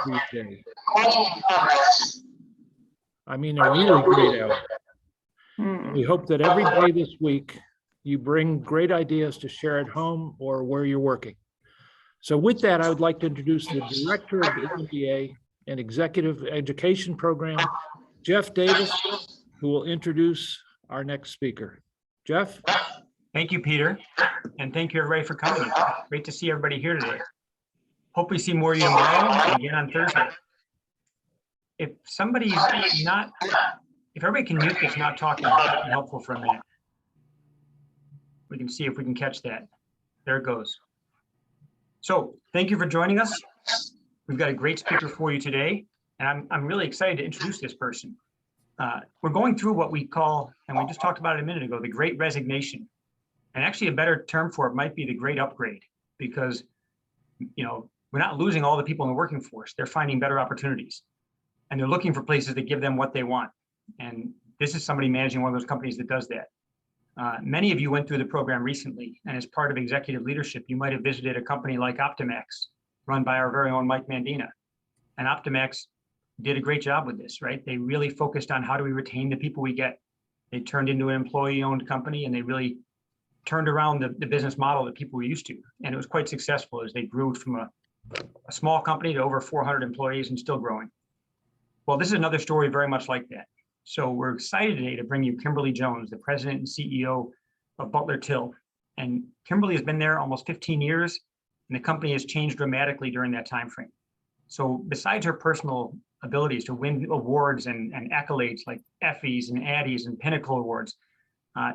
for your day. I mean, a really great hour. We hope that every day this week you bring great ideas to share at home or where you're working. So with that, I would like to introduce the Director of the MBA and Executive Education Program, Jeff Davis, who will introduce our next speaker. Jeff? Thank you, Peter. And thank you, everybody, for coming. Great to see everybody here today. Hope we see more of you tomorrow and again on Thursday. If everybody can mute that's not talking, that'd be helpful for a minute. We can see if we can catch that. There it goes. So thank you for joining us. We've got a great speaker for you today, and I'm really excited to introduce this person. We're going through what we call, and we just talked about it a minute ago, the Great Resignation. And actually a better term for it might be the Great Upgrade, because we're not losing all the people in the working force. They're finding better opportunities, and they're looking for places that give them what they want. And this is somebody managing one of those companies that does that. Many of you went through the program recently, and as part of executive leadership, you might have visited a company like Optimax, run by our very own Mike Mandina. And Optimax did a great job with this, right? They really focused on how do we retain the people we get. They turned into an employee-owned company, and they really turned around the business model that people were used to. And it was quite successful as they grew from a small company to over 400 employees and still growing. Well, this is another story very much like that. So we're excited today to bring you Kimberly Jones, the president and CEO of Butler Till. And Kimberly has been there almost 15 years, and the company has changed dramatically during that time frame. So besides her personal abilities to win awards and accolades like Effies and Addies and Pinnacle Awards,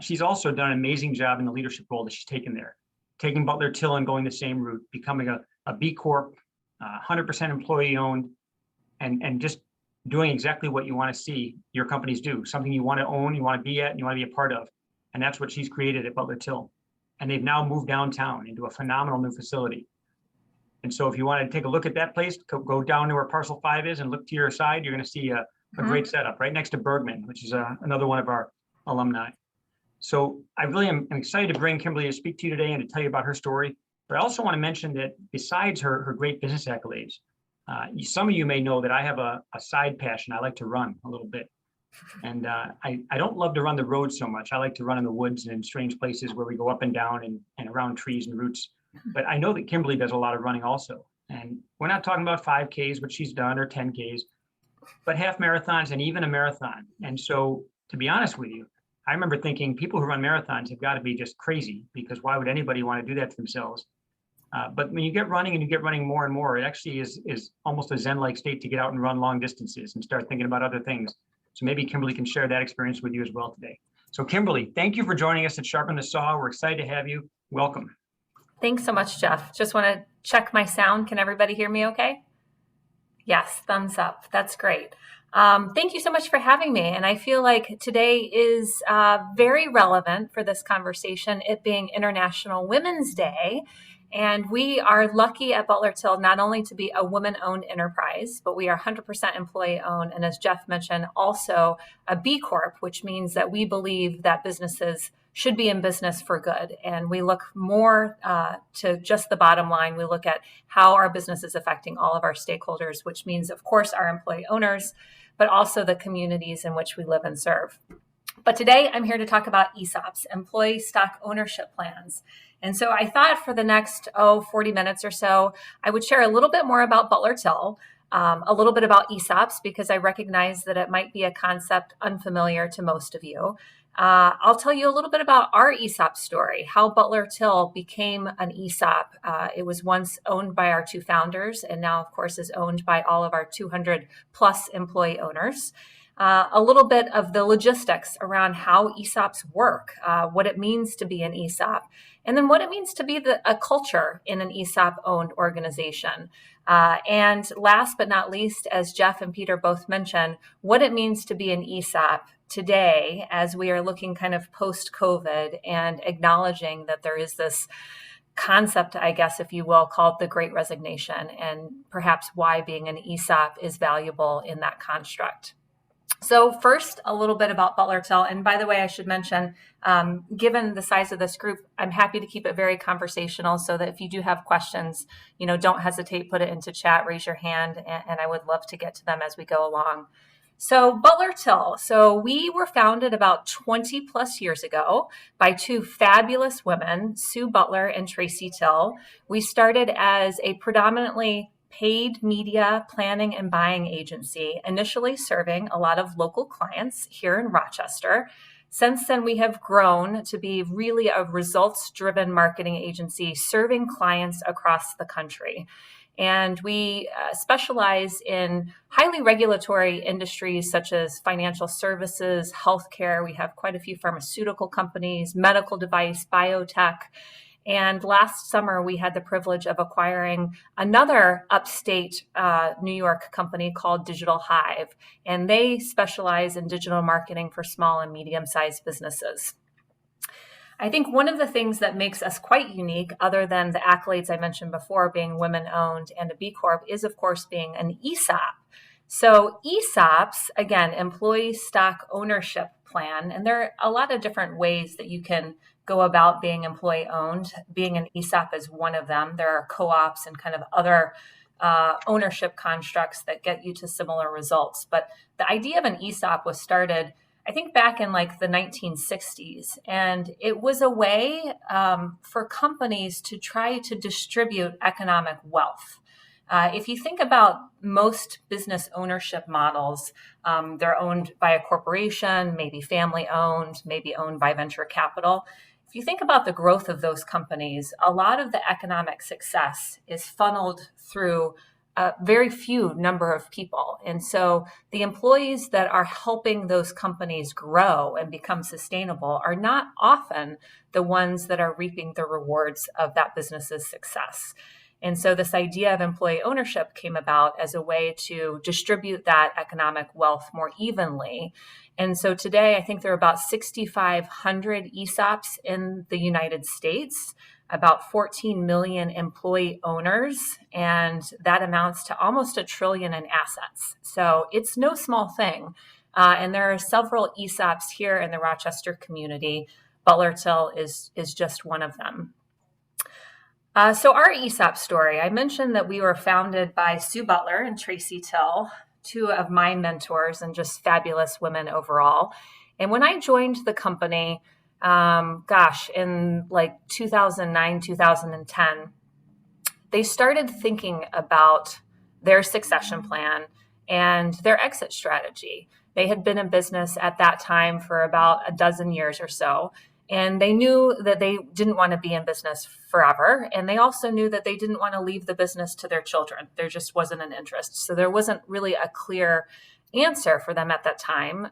she's also done an amazing job in the leadership role that she's taken there, taking Butler Till and going the same route, becoming a B Corp, 100% employee owned, and just doing exactly what you want to see your companies do, something you want to own, you want to be at, and you want to be a part of. And that's what she's created at Butler Till. And they've now moved downtown into a phenomenal new facility. And so if you want to take a look at that place, go down to where Parcel 5 is and look to your side, you're going to see a great setup right next to Bergman, which is another one of our alumni. So I really am excited to bring Kimberly to speak to you today and to tell you about her story. But I also want to mention that besides her great business accolades, some of you may know that I have a side passion. I like to run a little bit. And I don't love to run the road so much. I like to run in the woods and in strange places where we go up and down and around trees and roots. But I know that Kimberly does a lot of running also. And we're not talking about 5Ks, which she's done, or 10Ks, but half marathons and even a marathon. And so to be honest with you, I remember thinking people who run marathons have got to be just crazy, because why would anybody want to do that to themselves? But when you get running and you get running more and more, it actually is almost a Zen-like state to get out and run long distances and start thinking about other things. So maybe Kimberly can share that experience with you as well today. So Kimberly, thank you for joining us at Sharpen the Saw. We're excited to have you. Welcome. Thanks so much, Jeff. Just want to check my sound. Can everybody hear me okay? Yes, thumbs up. That's great. Thank you so much for having me. And I feel like today is very relevant for this conversation, it being International Women's Day. And we are lucky at Butler Till not only to be a woman-owned enterprise, but we are 100% employee-owned. And as Jeff mentioned, also a B Corp, which means that we believe that businesses should be in business for good. And we look more to just the bottom line. We look at how our business is affecting all of our stakeholders, which means, of course, our employee owners, but also the communities in which we live and serve. But today I'm here to talk about ESOPs, employee stock ownership plans. And so I thought for the next 40 minutes or so, I would share a little bit more about Butler Till, a little bit about ESOPs, because I recognize that it might be a concept unfamiliar to most of you. I'll tell you a little bit about our ESOP story, how Butler Till became an ESOP. It was once owned by our two founders, and now, of course, is owned by all of our 200 plus employee owners. A little bit of the logistics around how ESOPs work, what it means to be an ESOP, and then what it means to be a culture in an ESOP-owned organization. And last but not least, as Jeff and Peter both mentioned, what it means to be an ESOP today as we are looking kind of post-COVID and acknowledging that there is this concept, I guess, if you will, called the Great Resignation, and perhaps why being an ESOP is valuable in that construct. So first, a little bit about Butler Till. And by the way, I should mention, given the size of this group, I'm happy to keep it very conversational so that if you do have questions, don't hesitate, put it into chat, raise your hand, and I would love to get to them as we go along. So Butler Till. So we were founded about 20 plus years ago by two fabulous women, Sue Butler and Tracy Till. We started as a predominantly paid media planning and buying agency, initially serving a lot of local clients here in Rochester. Since then, we have grown to be really a results-driven marketing agency serving clients across the country. And we specialize in highly regulatory industries such as financial services, healthcare. We have quite a few pharmaceutical companies, medical device, biotech. And last summer, we had the privilege of acquiring another upstate New York company called Digital Hive. And they specialize in digital marketing for small and medium-sized businesses. I think one of the things that makes us quite unique, other than the accolades I mentioned before, being women-owned and a B Corp, is, of course, being an ESOP. So ESOPs, again, employee stock ownership plan, and there are a lot of different ways that you can go about being employee-owned. Being an ESOP is one of them. There are co-ops and kind of other ownership constructs that get you to similar results. But the idea of an ESOP was started, I think, back in like the 1960s. And it was a way for companies to try to distribute economic wealth. If you think about most business ownership models, they're owned by a corporation, maybe family owned, maybe owned by venture capital. If you think about the growth of those companies, a lot of the economic success is funneled through a very few number of people. And so the employees that are helping those companies grow and become sustainable are not often the ones that are reaping the rewards of that business's success. And so this idea of employee ownership came about as a way to distribute that economic wealth more evenly. And so today, I think there are about 6,500 ESOPs in the United States, about 14 million employee owners, and that amounts to almost $1 trillion in assets. So it's no small thing. And there are several ESOPs here in the Rochester community. Butler Till is just one of them. So our ESOP story, I mentioned that we were founded by Sue Butler and Tracy Till, two of my mentors and just fabulous women overall. And when I joined the company, in like 2009, 2010, they started thinking about their succession plan and their exit strategy. They had been in business at that time for about a dozen years or so. And they knew that they didn't want to be in business forever. And they also knew that they didn't want to leave the business to their children. There just wasn't an interest. So there wasn't really a clear answer for them at that time.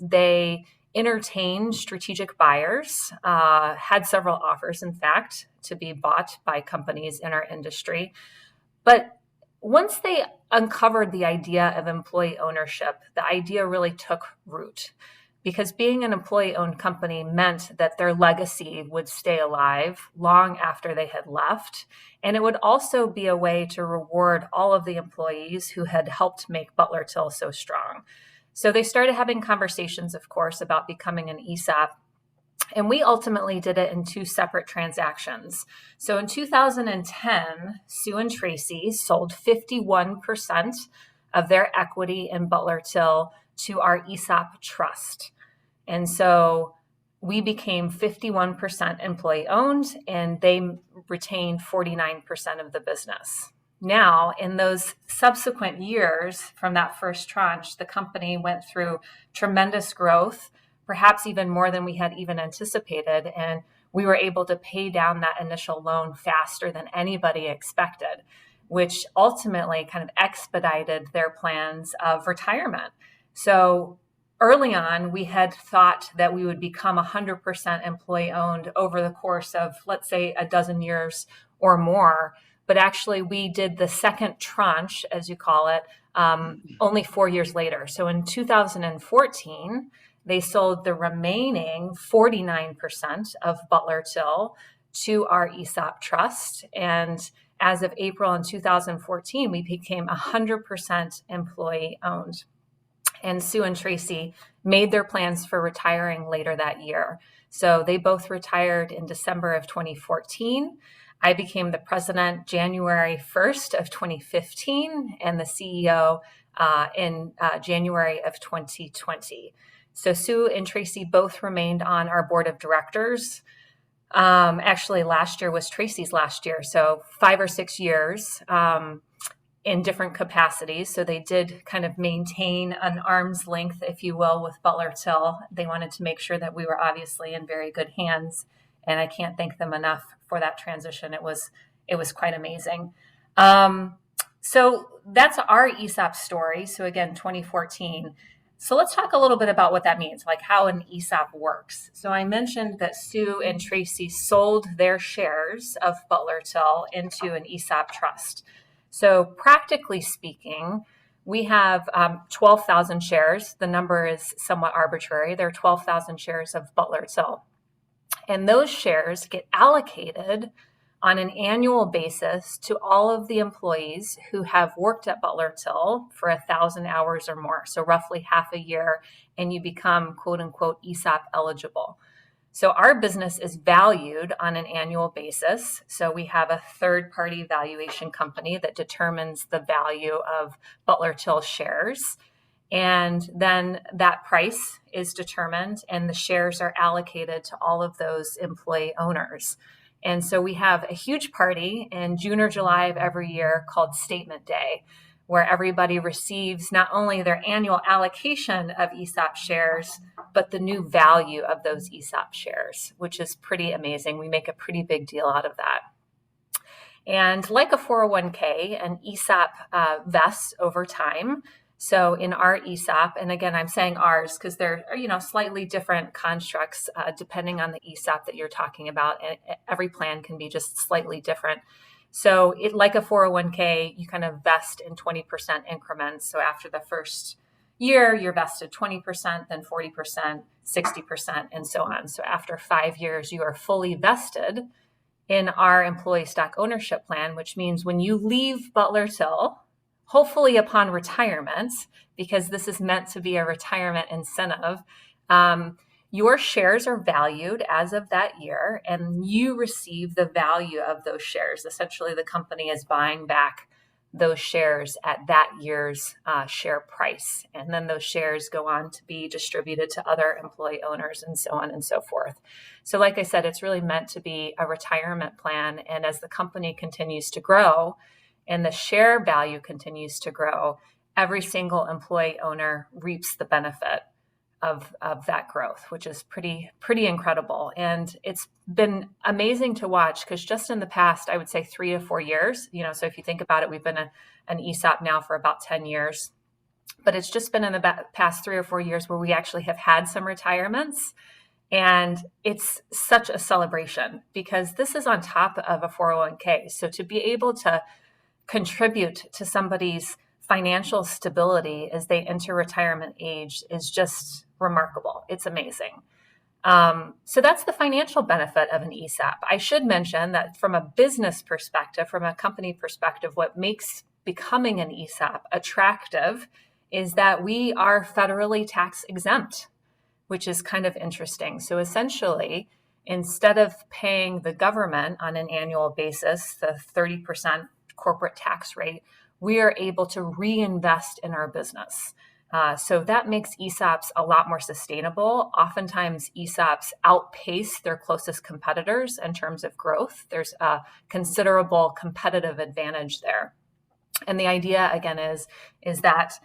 They entertained strategic buyers, had several offers, in fact, to be bought by companies in our industry. But once they uncovered the idea of employee ownership, the idea really took root. Because being an employee-owned company meant that their legacy would stay alive long after they had left. And it would also be a way to reward all of the employees who had helped make Butler Till so strong. So they started having conversations, of course, about becoming an ESOP. And we ultimately did it in two separate transactions. So in 2010, Sue and Tracy sold 51% of their equity in Butler Till to our ESOP trust. And so we became 51% employee owned and they retained 49% of the business. Now, in those subsequent years from that first tranche, the company went through tremendous growth, perhaps even more than we had even anticipated. And we were able to pay down that initial loan faster than anybody expected, which ultimately kind of expedited their plans of retirement. So early on, we had thought that we would become 100% employee owned over the course of, let's say, a dozen years or more. But actually, we did the second tranche, as you call it, only 4 years later. So in 2014, they sold the remaining 49% of Butler Till to our ESOP trust. And as of April in 2014, we became 100% employee owned. and Sue and Tracy made their plans for retiring later that year. So they both retired in December of 2014. I became the president January 1st of 2015 and the CEO in January of 2020. So Sue and Tracy both remained on our board of directors. Actually, last year was Tracy's last year, so 5 or 6 years in different capacities. So they did kind of maintain an arm's length, if you will, with Butler Till. They wanted to make sure that we were obviously in very good hands, and I can't thank them enough for that transition. It was quite amazing. So that's our ESOP story. So again, 2014. So let's talk a little bit about what that means, like how an ESOP works. So I mentioned that Sue and Tracy sold their shares of Butler Till into an ESOP trust. So practically speaking, we have 12,000 shares. The number is somewhat arbitrary. There are 12,000 shares of Butler Till. And those shares get allocated on an annual basis to all of the employees who have worked at Butler Till for 1,000 hours or more, so roughly half a year, and you become quote unquote ESOP eligible. So our business is valued on an annual basis. So we have a third-party valuation company that determines the value of Butler Till shares. And then that price is determined and the shares are allocated to all of those employee owners. And so we have a huge party in June or July of every year called Statement Day, where everybody receives not only their annual allocation of ESOP shares, but the new value of those ESOP shares, which is pretty amazing. We make a pretty big deal out of that. And like a 401k, an ESOP vests over time. So in our ESOP, and again, I'm saying ours because they're, slightly different constructs depending on the ESOP that you're talking about. And every plan can be just slightly different. So like a 401k, you kind of vest in 20% increments. So after the first year, you're vested 20%, then 40%, 60%, and so on. So after 5 years, you are fully vested in our employee stock ownership plan, which means when you leave Butler Till, hopefully upon retirement, because this is meant to be a retirement incentive, your shares are valued as of that year, and you receive the value of those shares. Essentially, the company is buying back those shares at that year's share price. And then those shares go on to be distributed to other employee owners and so on and so forth. So like I said, it's really meant to be a retirement plan. And as the company continues to grow and the share value continues to grow, every single employee owner reaps the benefit of that growth, which is pretty incredible. And it's been amazing to watch because just in the past, I would say 3 to 4 years, so if you think about it, we've been an ESOP now for about 10 years, but it's just been in the past 3 or 4 years where we actually have had some retirements. And it's such a celebration because this is on top of a 401k. So to be able to contribute to somebody's financial stability as they enter retirement age is just remarkable. It's amazing. So that's the financial benefit of an ESOP. I should mention that from a business perspective, from a company perspective, what makes becoming an ESOP attractive is that we are federally tax exempt, which is kind of interesting. So essentially, instead of paying the government on an annual basis, the 30% corporate tax rate, we are able to reinvest in our business. So that makes ESOPs a lot more sustainable. Oftentimes, ESOPs outpace their closest competitors in terms of growth. There's a considerable competitive advantage there. And the idea, again, is that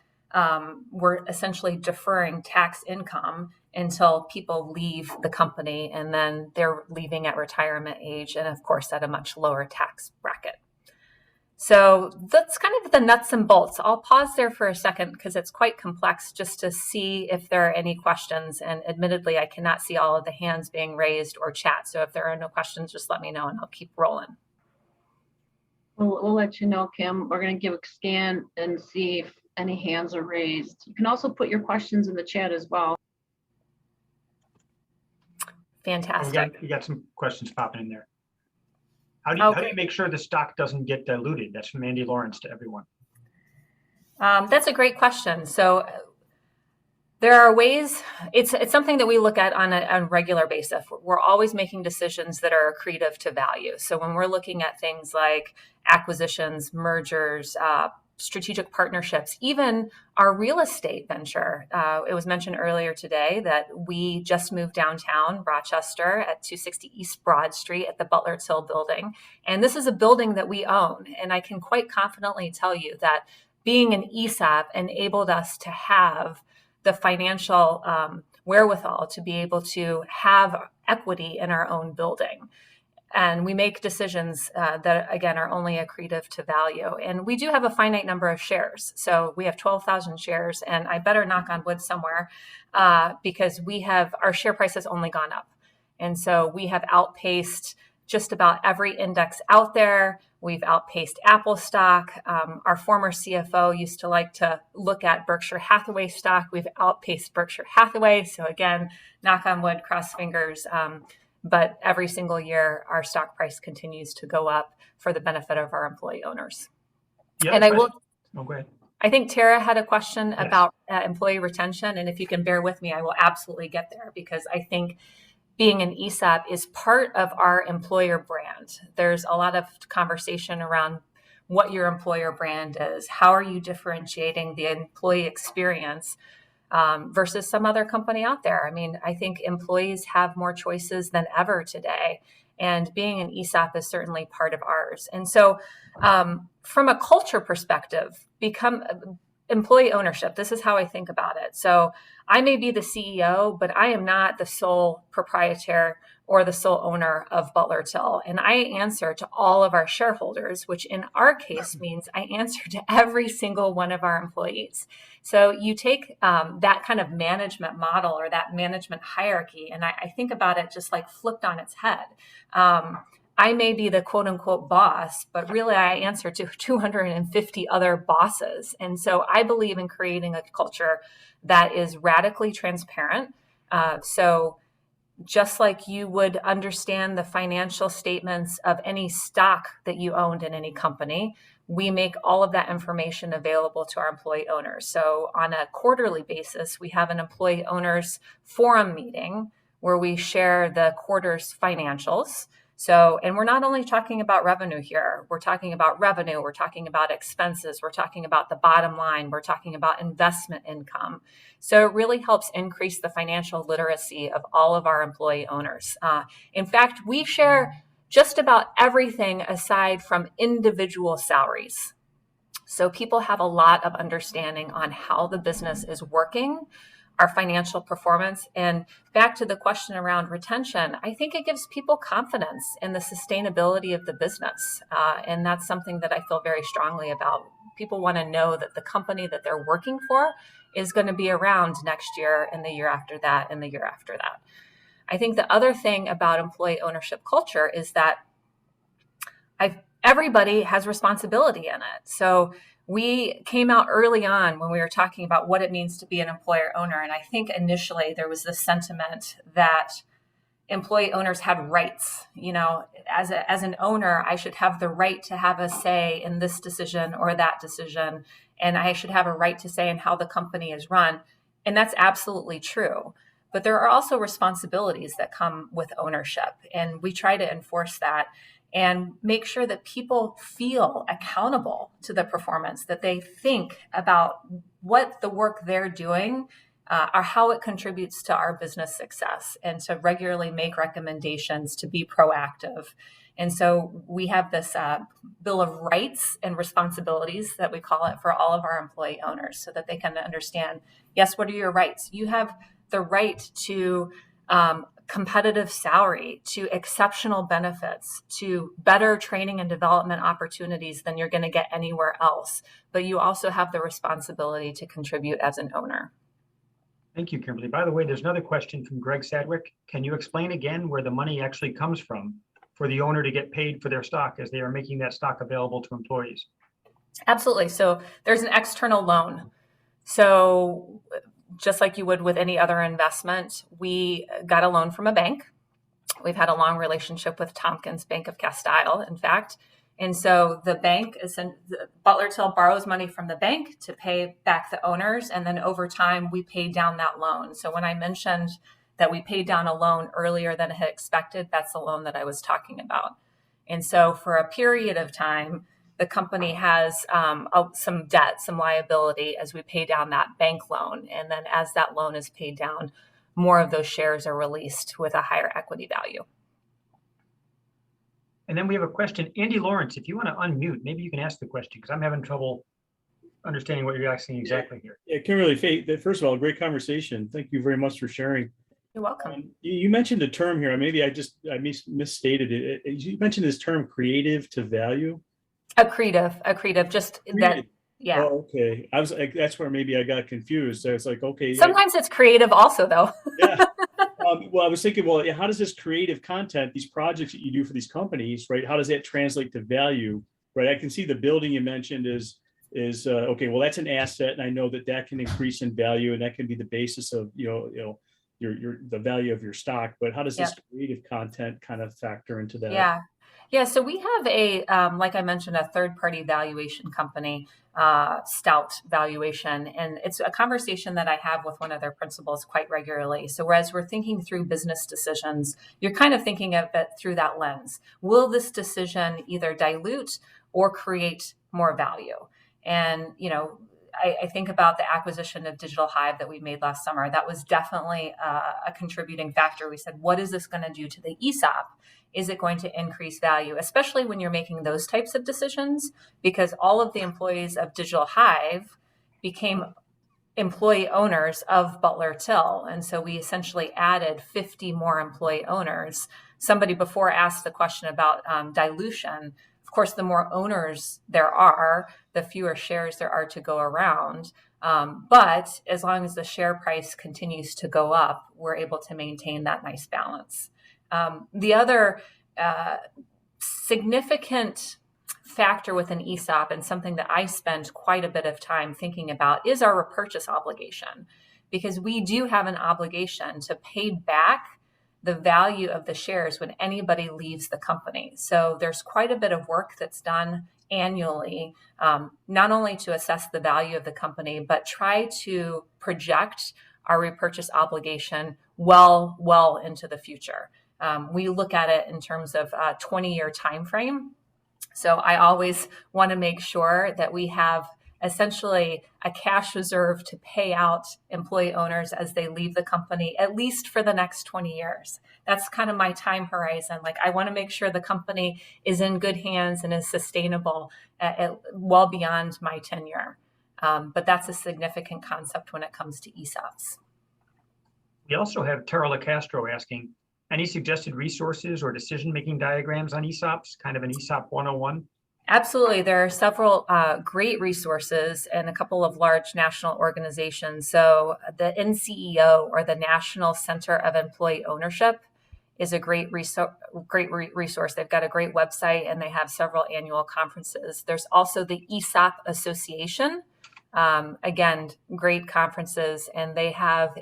we're essentially deferring tax income until people leave the company, and then they're leaving at retirement age, and of course, at a much lower tax bracket. So that's kind of the nuts and bolts. I'll pause there for a second because it's quite complex just to see if there are any questions. And admittedly, I cannot see all of the hands being raised or chat. So if there are no questions, just let me know and I'll keep rolling. We'll let you know, Kim. We're going to give a scan and see if any hands are raised. You can also put your questions in the chat as well. Fantastic. We got some questions popping in there. How do you make sure the stock doesn't get diluted? That's from Andy Lawrence to everyone. That's a great question. So There are ways, it's something that we look at on a regular basis. We're always making decisions that are accretive to value. So when we're looking at things like acquisitions, mergers, strategic partnerships, even our real estate venture. It was mentioned earlier today that we just moved downtown Rochester at 260 East Broad Street at the Butler building. And this is a building that we own. And I can quite confidently tell you that being an ESOP enabled us to have the financial wherewithal to be able to have equity in our own building. And we make decisions that, again, are only accretive to value. And we do have a finite number of shares. So we have 12,000 shares, and I better knock on wood somewhere because our share price has only gone up. And so we have outpaced just about every index out there. We've outpaced Apple stock. Our former CFO used to like to look at Berkshire Hathaway stock. We've outpaced Berkshire Hathaway. So again, knock on wood, cross fingers. But every single year, our stock price continues to go up for the benefit of our employee owners. Yeah, and I will. Oh, go ahead. I think Tara had a question about employee retention. And if you can bear with me, I will absolutely get there because I think being an ESOP is part of our employer brand. There's a lot of conversation around what your employer brand is. How are you differentiating the employee experience versus some other company out there? I mean, I think employees have more choices than ever today. And being an ESOP is certainly part of ours. And so from a culture perspective, employee ownership, this is how I think about it. So I may be the CEO, but I am not the sole proprietor or the sole owner of Butler. And I answer to all of our shareholders, which in our case means I answer to every single one of our employees. So you take that kind of management model or that management hierarchy, and I think about it just like flipped on its head. I may be the quote unquote boss, but really I answer to 250 other bosses. And so I believe in creating a culture that is radically transparent. So just like you would understand the financial statements of any stock that you owned in any company, we make all of that information available to our employee owners. So on a quarterly basis, we have an employee owners forum meeting where we share the quarter's financials. So, and we're not only talking about revenue here, we're talking about revenue, we're talking about expenses, we're talking about the bottom line, we're talking about investment income. So it really helps increase the financial literacy of all of our employee owners. In fact, we share just about everything aside from individual salaries. So people have a lot of understanding on how the business is working, our financial performance. And back to the question around retention, I think it gives people confidence in the sustainability of the business. And that's something that I feel very strongly about. People want to know that the company that they're working for is going to be around next year and the year after that and the year after that. I think the other thing about employee ownership culture is that everybody has responsibility in it. So we came out early on when we were talking about what it means to be an employer owner. And I think initially there was this sentiment that employee owners had rights. You know, as an owner, I should have the right to have a say in this decision or that decision. And I should have a right to say in how the company is run. And that's absolutely true. But there are also responsibilities that come with ownership. And we try to enforce that and make sure that people feel accountable to the performance, that they think about what the work they're doing or how it contributes to our business success, and to regularly make recommendations to be proactive. And so we have this Bill of Rights and Responsibilities that we call it for all of our employee owners so that they can understand, yes, what are your rights? You have the right to competitive salary, to exceptional benefits, to better training and development opportunities than you're going to get anywhere else. But you also have the responsibility to contribute as an owner. Thank you, Kimberly. By the way, there's another question from Greg Sadwick. Can you explain again where the money actually comes from for the owner to get paid for their stock as they are making that stock available to employees? Absolutely. So there's an external loan. So just like you would with any other investment, we got a loan from a bank. We've had a long relationship with Tompkins Bank of Castile, in fact, And so the bank Butler Till borrows money from the bank to pay back the owners. And then over time, we pay down that loan. So when I mentioned that we paid down a loan earlier than I had expected, that's the loan that I was talking about. And so for a period of time, the company has some debt, some liability as we pay down that bank loan. And then as that loan is paid down, more of those shares are released with a higher equity value. And then we have a question. Andy Lawrence, if you want to unmute, maybe you can ask the question because I'm having trouble understanding what you're asking exactly here. Yeah, Kimberly, first of all, great conversation. Thank you very much for sharing. You're welcome. You mentioned a term here. Maybe I misstated it. You mentioned this term creative to value. Accretive, just that. Yeah. Oh, okay. I was like, that's where maybe I got confused. So it's like, okay. Sometimes it's creative also, though. Yeah. Well, I was thinking, well, how does this creative content, these projects that you do for these companies, right? How does that translate to value, right? I can see the building you mentioned is okay. Well, that's an asset, and I know that can increase in value, and that can be the basis of your the value of your stock. But how does this creative content kind of factor into that? Yeah. So we have like I mentioned, a third-party valuation company, Stout Valuation, and it's a conversation that I have with one of their principals quite regularly. So as we're thinking through business decisions, you're kind of thinking of it through that lens. Will this decision either dilute or create more value? And, I think about the acquisition of Digital Hive that we made last summer. That was definitely a contributing factor. We said, what is this going to do to the ESOP? Is it going to increase value, especially when you're making those types of decisions? Because all of the employees of Digital Hive became employee owners of Butler Till. And so we essentially added 50 more employee owners. Somebody before asked the question about dilution. Of course, the more owners there are, the fewer shares there are to go around. But as long as the share price continues to go up, we're able to maintain that nice balance. The other significant factor with an ESOP, and something that I spend quite a bit of time thinking about, is our repurchase obligation, because we do have an obligation to pay back the value of the shares when anybody leaves the company. So there's quite a bit of work that's done annually, not only to assess the value of the company, but try to project our repurchase obligation well into the future. We look at it in terms of a 20-year time frame. So I always want to make sure that we have essentially a cash reserve to pay out employee owners as they leave the company, at least for the next 20 years. That's kind of my time horizon. Like, I want to make sure the company is in good hands and is sustainable well beyond my tenure. But that's a significant concept when it comes to ESOPs. We also have Tara LaCastro asking, any suggested resources or decision-making diagrams on ESOPs, kind of an ESOP 101? Absolutely. There are several great resources and a couple of large national organizations. So the NCEO, or the National Center of Employee Ownership, is a great resource. They've got a great website, and they have several annual conferences. There's also the ESOP Association. Again, great conferences, and they have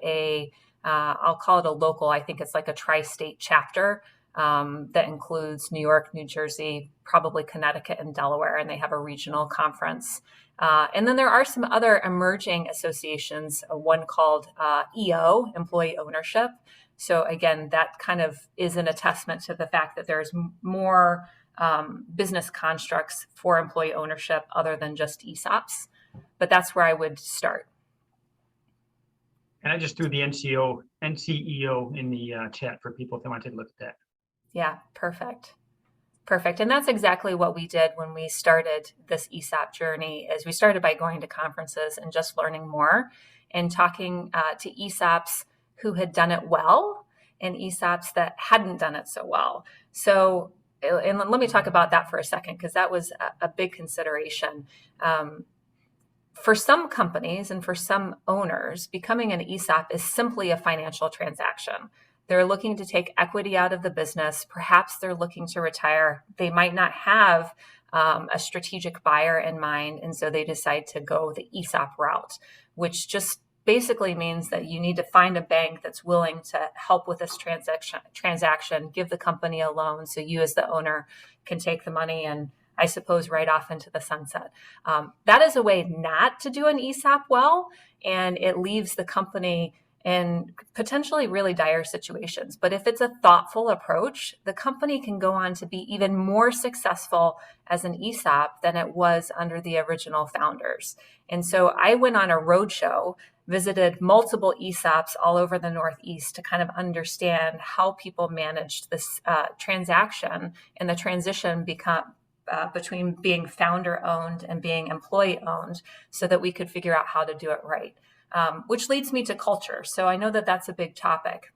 I'll call it a local, I think it's like a tri-state chapter that includes New York, New Jersey, probably Connecticut, and Delaware, and they have a regional conference. And then there are some other emerging associations, one called EO, Employee Ownership. So again, that kind of is an attestment to the fact that there's more business constructs for employee ownership other than just ESOPs. But that's where I would start. And I just threw the NCEO in the chat for people if they want to take a look at that. Yeah, perfect. And that's exactly what we did when we started this ESOP journey. Is we started by going to conferences and just learning more and talking to ESOPs who had done it well and ESOPs that hadn't done it so well. So, and let me talk about that for a second, because that was a big consideration. For some companies and for some owners, becoming an ESOP is simply a financial transaction. They're looking to take equity out of the business. Perhaps they're looking to retire. They might not have a strategic buyer in mind, and so they decide to go the ESOP route, which just basically means that you need to find a bank that's willing to help with this transaction, give the company a loan so you as the owner can take the money and I suppose, right off into the sunset. That is a way not to do an ESOP well, and it leaves the company in potentially really dire situations. But if it's a thoughtful approach, the company can go on to be even more successful as an ESOP than it was under the original founders. And so I went on a roadshow, visited multiple ESOPs all over the Northeast to kind of understand how people managed this transaction and the transition between being founder owned and being employee owned, so that we could figure out how to do it right. Which leads me to culture. So I know that that's a big topic.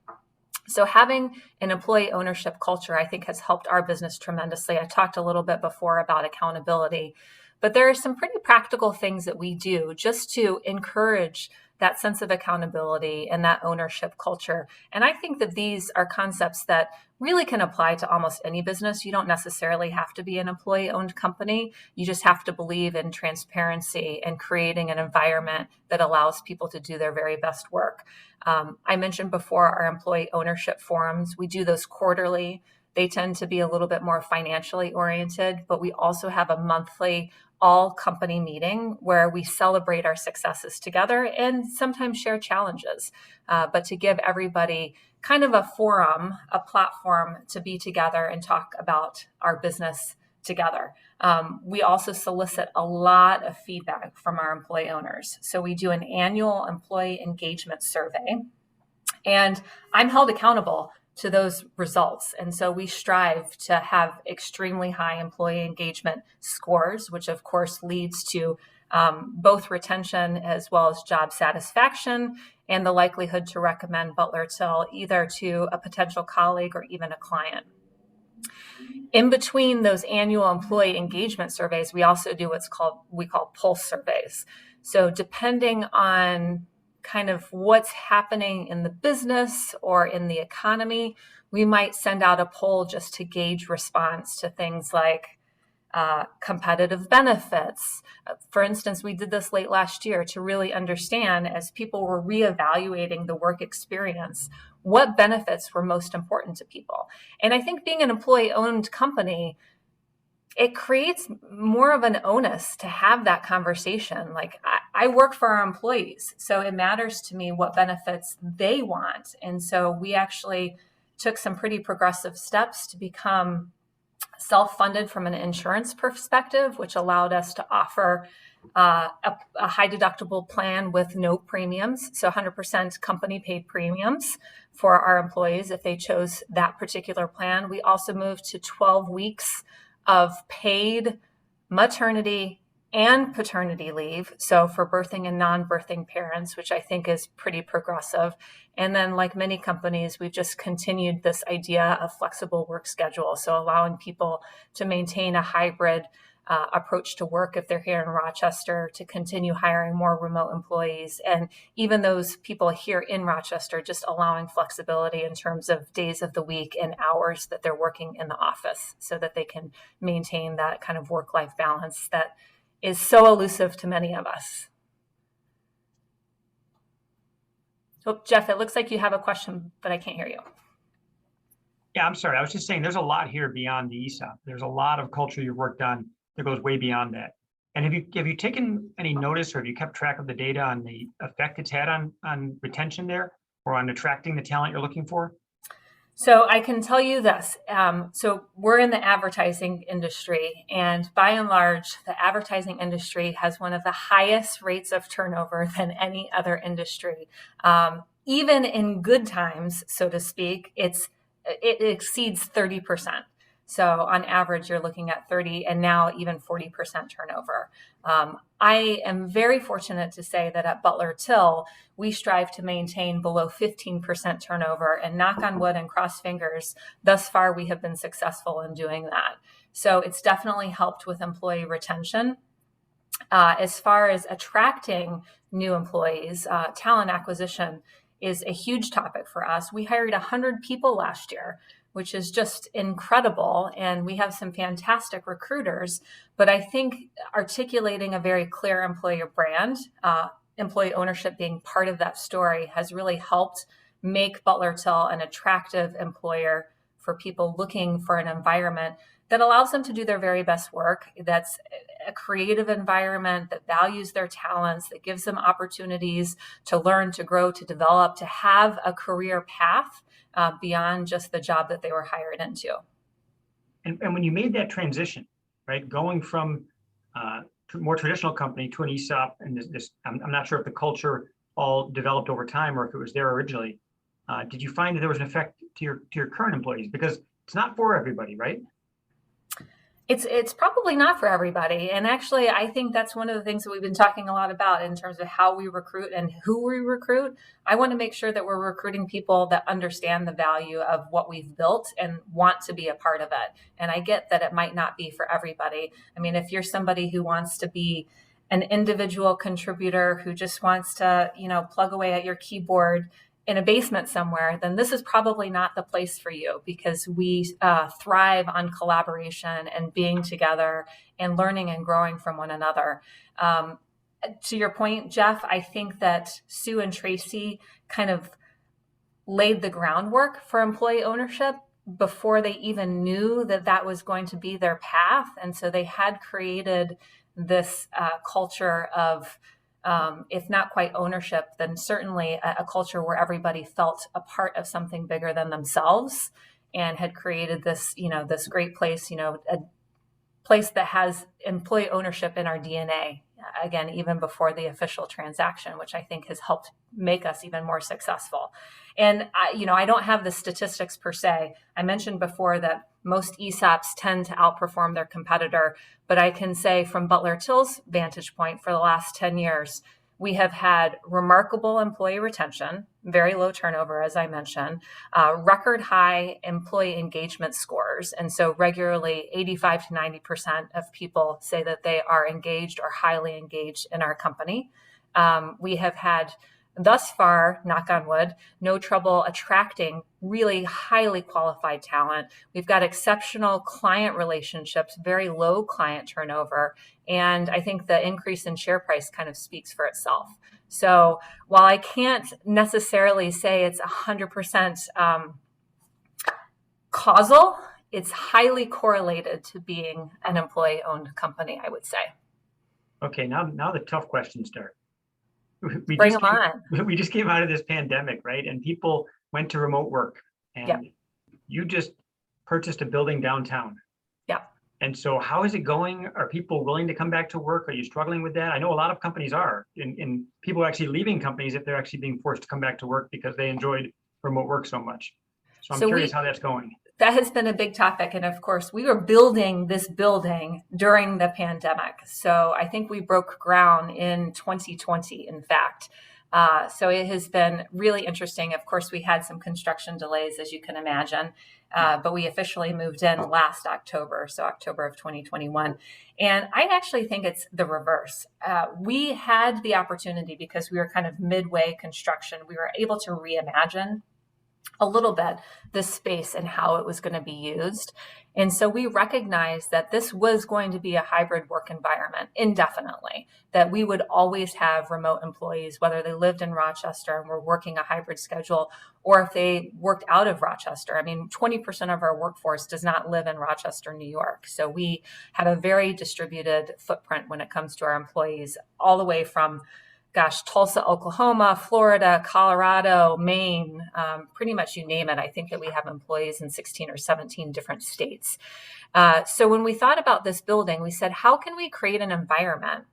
So having an employee ownership culture, I think, has helped our business tremendously. I talked a little bit before about accountability, but there are some pretty practical things that we do just to encourage that sense of accountability and that ownership culture. And I think that these are concepts that really can apply to almost any business. You don't necessarily have to be an employee-owned company. You just have to believe in transparency and creating an environment that allows people to do their very best work. I mentioned before our employee ownership forums. We do those quarterly. They tend to be a little bit more financially oriented, but we also have a monthly all company meeting where we celebrate our successes together and sometimes share challenges, but to give everybody kind of a forum, a platform to be together and talk about our business together. We also solicit a lot of feedback from our employee owners. So we do an annual employee engagement survey, and I'm held accountable to those results. And so we strive to have extremely high employee engagement scores, which of course leads to both retention as well as job satisfaction and the likelihood to recommend Butler Till either to a potential colleague or even a client. In between those annual employee engagement surveys, we also do we call pulse surveys. So depending on kind of what's happening in the business or in the economy, we might send out a poll just to gauge response to things like competitive benefits. For instance, we did this late last year to really understand, as people were reevaluating the work experience, what benefits were most important to people. And I think being an employee-owned company, it creates more of an onus to have that conversation. Like, I work for our employees, so it matters to me what benefits they want. And so we actually took some pretty progressive steps to become self-funded from an insurance perspective, which allowed us to offer a high deductible plan with no premiums, so 100% company paid premiums for our employees if they chose that particular plan. We also moved to 12 weeks of paid maternity and paternity leave, so for birthing and non-birthing parents, which I think is pretty progressive. And then, like many companies, we've just continued this idea of flexible work schedule, so allowing people to maintain a hybrid approach to work if they're here in Rochester, to continue hiring more remote employees. And even those people here in Rochester, just allowing flexibility in terms of days of the week and hours that they're working in the office, so that they can maintain that kind of work-life balance that is so elusive to many of us. Oh, Jeff, it looks like you have a question, but I can't hear you. Yeah, I'm sorry. I was just saying there's a lot here beyond the ESOP. There's a lot of culture you've worked on that goes way beyond that. And have you taken any notice, or have you kept track of the data on the effect it's had on retention there, or on attracting the talent you're looking for? So I can tell you this. So we're in the advertising industry, and by and large, the advertising industry has one of the highest rates of turnover than any other industry. Even in good times, so to speak, it exceeds 30%. So on average, you're looking at 30 and now even 40% turnover. I am very fortunate to say that at Butler Till, we strive to maintain below 15% turnover, and knock on wood and cross fingers, thus far we have been successful in doing that. So it's definitely helped with employee retention. As far as attracting new employees, talent acquisition is a huge topic for us. We hired 100 people last year, which is just incredible. And we have some fantastic recruiters, but I think articulating a very clear employer brand, employee ownership being part of that story, has really helped make Butler Till an attractive employer for people looking for an environment that allows them to do their very best work, that's a creative environment that values their talents, that gives them opportunities to learn, to grow, to develop, to have a career path beyond just the job that they were hired into. And when you made that transition, right, going from more traditional company to an ESOP, and I'm not sure if the culture all developed over time or if it was there originally. Did you find that there was an effect to your current employees? Because it's not for everybody, right? It's probably not for everybody. And actually, I think that's one of the things that we've been talking a lot about in terms of how we recruit and who we recruit. I want to make sure that we're recruiting people that understand the value of what we've built and want to be a part of it. And I get that it might not be for everybody. I mean, if you're somebody who wants to be an individual contributor who just wants to, plug away at your keyboard in a basement somewhere, then this is probably not the place for you, because we thrive on collaboration and being together and learning and growing from one another. To your point, Jeff, I think that Sue and Tracy kind of laid the groundwork for employee ownership before they even knew that that was going to be their path. And so they had created this culture of, if not quite ownership, then certainly a culture where everybody felt a part of something bigger than themselves, and had created this, this great place, a place that has employee ownership in our DNA. Again, even before the official transaction, which I think has helped make us even more successful. And I don't have the statistics per se. I mentioned before that most ESOPs tend to outperform their competitor, but I can say from Butler Till's vantage point, for the last 10 years, we have had remarkable employee retention, very low turnover, as I mentioned, record high employee engagement scores. And so regularly 85 to 90% of people say that they are engaged or highly engaged in our company. We have had thus far, knock on wood, no trouble attracting really highly qualified talent. We've got exceptional client relationships, very low client turnover. And I think the increase in share price kind of speaks for itself. So while I can't necessarily say it's 100% causal, it's highly correlated to being an employee-owned company, I would say. Okay, now the tough questions start. Bring them on. We just came out of this pandemic, right? And people went to remote work, and you just purchased a building downtown. Yeah. And so how is it going? Are people willing to come back to work? Are you struggling with that? I know a lot of companies are, and people are actually leaving companies if they're actually being forced to come back to work because they enjoyed remote work so much. So I'm curious how that's going. That has been a big topic. And of course, we were building this building during the pandemic. So I think we broke ground in 2020, in fact. So it has been really interesting. Of course, we had some construction delays, as you can imagine, but we officially moved in last October, so October of 2021. And I actually think it's the reverse. We had the opportunity, because we were kind of midway construction, we were able to reimagine a little bit the space and how it was going to be used. And so we recognized that this was going to be a hybrid work environment indefinitely, that we would always have remote employees, whether they lived in Rochester and were working a hybrid schedule, or if they worked out of Rochester. I mean, 20% of our workforce does not live in Rochester, New York. So we have a very distributed footprint when it comes to our employees, all the way from Tulsa, Oklahoma, Florida, Colorado, Maine, pretty much you name it. I think that we have employees in 16 or 17 different states. So when we thought about this building, we said, how can we create an environment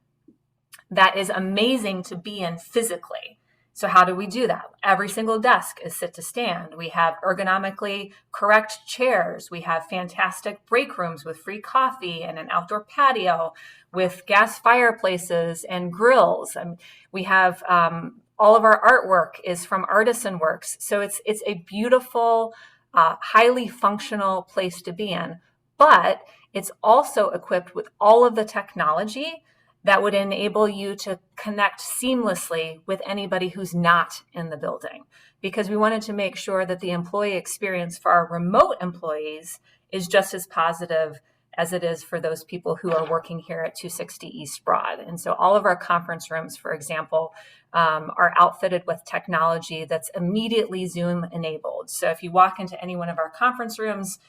that is amazing to be in physically? So how do we do that? Every single desk is sit to stand. We have ergonomically correct chairs. We have fantastic break rooms with free coffee and an outdoor patio with gas fireplaces and grills. And we have all of our artwork is from Artisan Works. So it's a beautiful, highly functional place to be in. But it's also equipped with all of the technology that would enable you to connect seamlessly with anybody who's not in the building, because we wanted to make sure that the employee experience for our remote employees is just as positive as it is for those people who are working here at 260 East Broad. And so all of our conference rooms, for example, are outfitted with technology that's immediately Zoom enabled. So if you walk into any one of our conference rooms,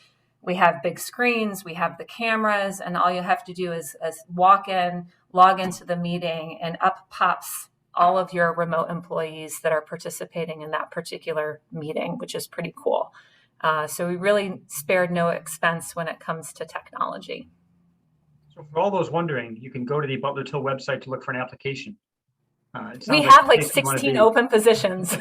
We have big screens, we have the cameras, and all you have to do is walk in, log into the meeting, and up pops all of your remote employees that are participating in that particular meeting, which is pretty cool. So we really spared no expense when it comes to technology. So for all those wondering, you can go to the Butler Till website to look for an application. We have like 16 open positions.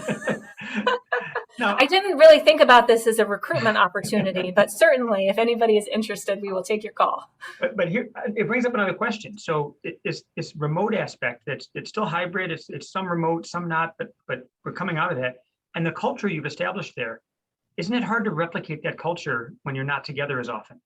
Now, I didn't really think about this as a recruitment opportunity, but certainly if anybody is interested, we will take your call. but here, it brings up another question. So this remote aspect, it's still hybrid, it's some remote, some not, but we're coming out of that. And the culture you've established there, isn't it hard to replicate that culture when you're not together as often?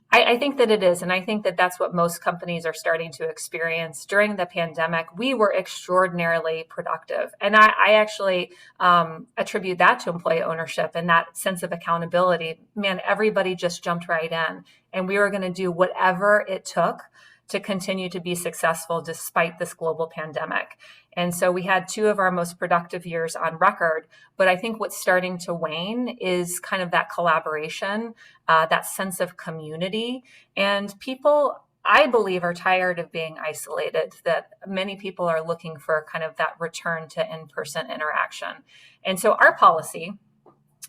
I think that it is. And I think that that's what most companies are starting to experience. During the pandemic, we were extraordinarily productive. And I actually attribute that to employee ownership and that sense of accountability. Man, everybody just jumped right in. And we were going to do whatever it took to continue to be successful despite this global pandemic. And so we had 2 of our most productive years on record. But I think what's starting to wane is kind of that collaboration, that sense of community. And people, I believe, are tired of being isolated, that many people are looking for kind of that return to in-person interaction. And so our policy,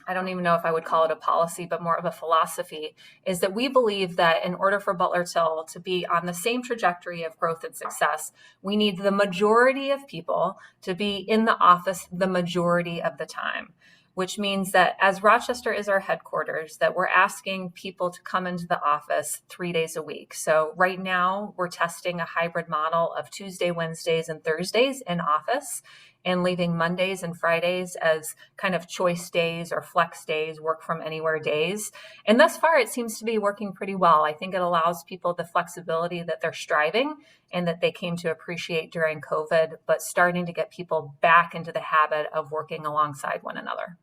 I don't even know if I would call it a policy, but more of a philosophy, is that we believe that in order for Butler Till to be on the same trajectory of growth and success, we need the majority of people to be in the office the majority of the time, which means that as Rochester is our headquarters, that we're asking people to come into the office 3 days a week. So right now we're testing a hybrid model of Tuesday, Wednesdays, and Thursdays in office, and leaving Mondays and Fridays as kind of choice days or flex days, work from anywhere days. And thus far, it seems to be working pretty well. I think it allows people the flexibility that they're striving and that they came to appreciate during COVID, but starting to get people back into the habit of working alongside one another.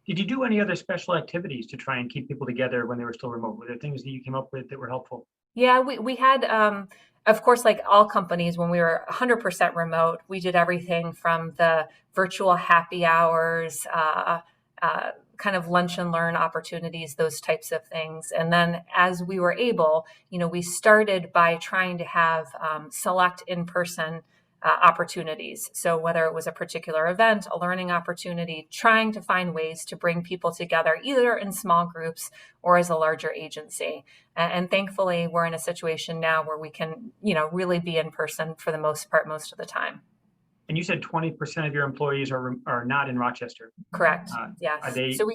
Did you do any other special activities to try and keep people together when they were still remote? Were there things that you came up with that were helpful? Yeah, we had, of course, like all companies, when we were 100% remote, we did everything from the virtual happy hours, kind of lunch and learn opportunities, those types of things. And then as we were able, we started by trying to have select in-person opportunities. So whether it was a particular event, a learning opportunity, trying to find ways to bring people together, either in small groups or as a larger agency. And thankfully, we're in a situation now where we can, really be in person for the most part, most of the time. And you said 20% of your employees are not in Rochester. Correct. Yes. Are they? So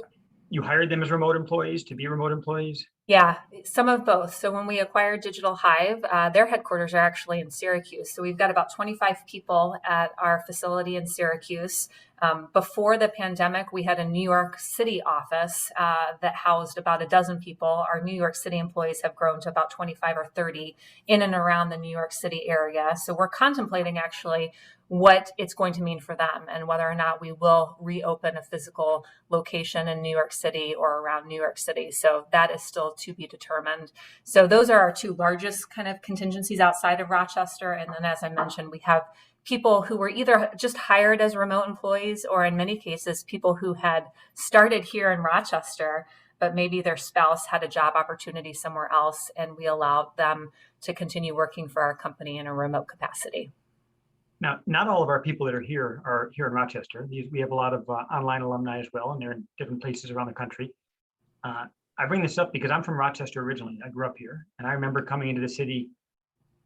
you hired them as remote employees to be remote employees? Yeah, some of both. So when we acquired Digital Hive, their headquarters are actually in Syracuse. So we've got about 25 people at our facility in Syracuse. Before the pandemic, we had a New York City office that housed about a dozen people. Our New York City employees have grown to about 25 or 30 in and around the New York City area. So we're contemplating actually what it's going to mean for them and whether or not we will reopen a physical location in New York City or around New York City. So that is still to be determined. So those are our 2 largest kind of contingencies outside of Rochester. And then, as I mentioned, we have people who were either just hired as remote employees or in many cases, people who had started here in Rochester, but maybe their spouse had a job opportunity somewhere else. And we allowed them to continue working for our company in a remote capacity. Now, not all of our people that are here in Rochester. We have a lot of online alumni as well, and they're in different places around the country. I bring this up because I'm from Rochester originally. I grew up here, and I remember coming into the city,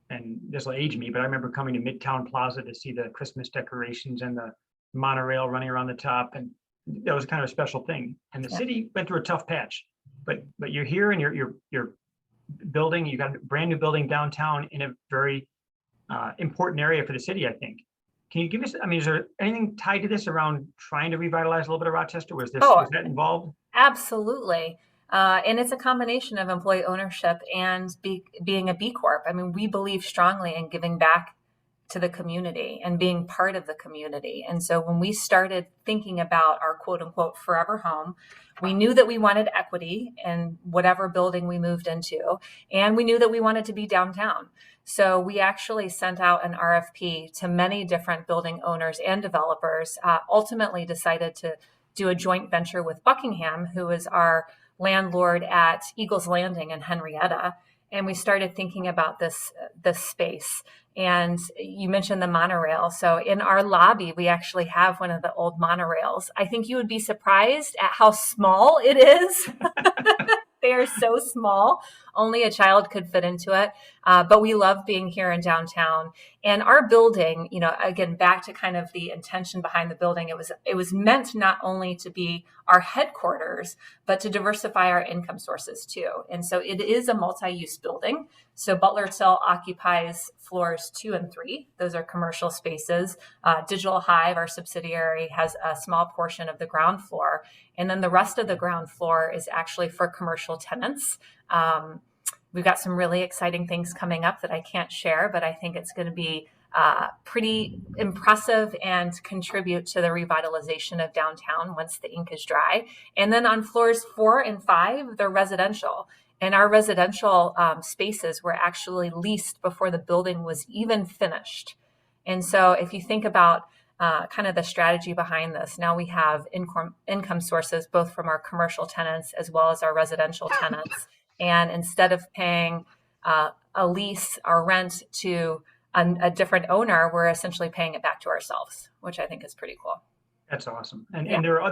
and this will age me, but I remember coming to Midtown Plaza to see the Christmas decorations and the monorail running around the top, and that was kind of a special thing. And the city went through a tough patch, but you're here and you're building. You got a brand new building downtown in a very important area for the city, I think. Can you give us, is there anything tied to this around trying to revitalize a little bit of Rochester? Was that involved? Absolutely. And it's a combination of employee ownership and being a B Corp. We believe strongly in giving back to the community and being part of the community. And so when we started thinking about our quote unquote forever home, we knew that we wanted equity in whatever building we moved into, and we knew that we wanted to be downtown. So we actually sent out an RFP to many different building owners and developers, ultimately decided to do a joint venture with Buckingham, who is our landlord at Eagles Landing in Henrietta. And we started thinking about this space. And you mentioned the monorail. So in our lobby, we actually have one of the old monorails. I think you would be surprised at how small it is. They are so small, only a child could fit into it. But we love being here in downtown. And our building, again, back to kind of the intention behind the building, it was meant not only to be our headquarters, but to diversify our income sources too. And so it is a multi-use building. So Butler still occupies floors 2 and 3. Those are commercial spaces. Digital Hive, our subsidiary, has a small portion of the ground floor. And then the rest of the ground floor is actually for commercial tenants. We've got some really exciting things coming up that I can't share, but I think it's going to be pretty impressive and contribute to the revitalization of downtown once the ink is dry. And then on floors 4 and 5, they're residential. And our residential spaces were actually leased before the building was even finished. And so if you think about kind of the strategy behind this, now we have income sources both from our commercial tenants as well as our residential tenants. And instead of paying a lease or rent to a different owner, we're essentially paying it back to ourselves, which I think is pretty cool. That's awesome. And there are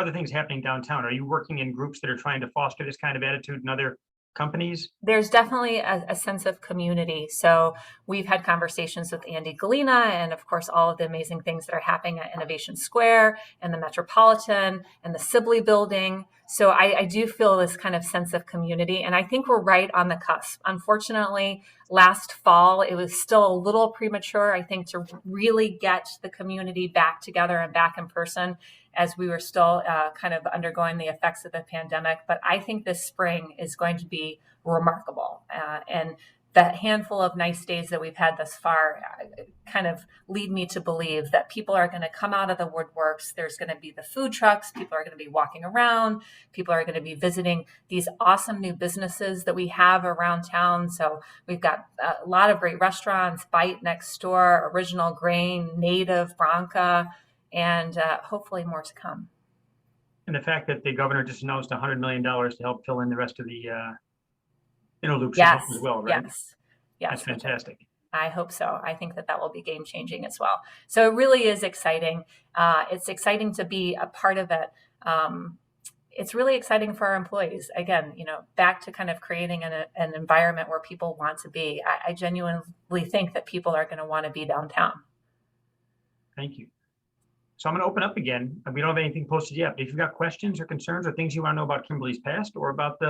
other things happening downtown. Are you working in groups that are trying to foster this kind of attitude in other companies? There's definitely a sense of community. So we've had conversations with Andy Galena and of course, all of the amazing things that are happening at Innovation Square and the Metropolitan and the Sibley building. So I do feel this kind of sense of community. And I think we're right on the cusp. Unfortunately, last fall, it was still a little premature, I think, to really get the community back together and back in person as we were still kind of undergoing the effects of the pandemic. But I think this spring is going to be remarkable. And the handful of nice days that we've had thus far kind of lead me to believe that people are going to come out of the woodworks. There's going to be the food trucks. People are going to be walking around. People are going to be visiting these awesome new businesses that we have around town. So we've got a lot of great restaurants, Bite next door, Original Grain, Native, Bronca, and hopefully more to come. And the fact that the governor just announced $100 million to help fill in the rest of the interloop Yes, as well, right? Yes. That's fantastic. I hope so. I think that will be game changing as well. So it really is exciting. It's exciting to be a part of it. It's really exciting for our employees. Again, back to kind of creating an environment where people want to be. I genuinely think that people are going to want to be downtown. Thank you. So I'm going to open up again. We don't have anything posted yet, but if you've got questions or concerns or things you want to know about Kimberly's past or about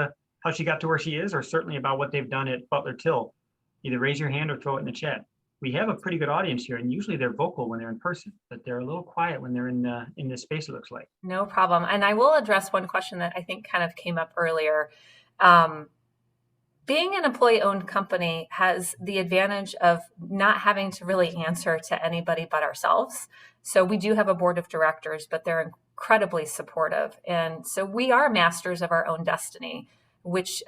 how she got to where she is, or certainly about what they've done at Butler Till, either raise your hand or throw it in the chat. We have a pretty good audience here, and usually they're vocal when they're in person, but they're a little quiet when they're in this space, it looks like. No problem. And I will address one question that I think kind of came up earlier. Being an employee-owned company has the advantage of not having to really answer to anybody but ourselves. So we do have a board of directors, but they're incredibly supportive. And so we are masters of our own destiny, which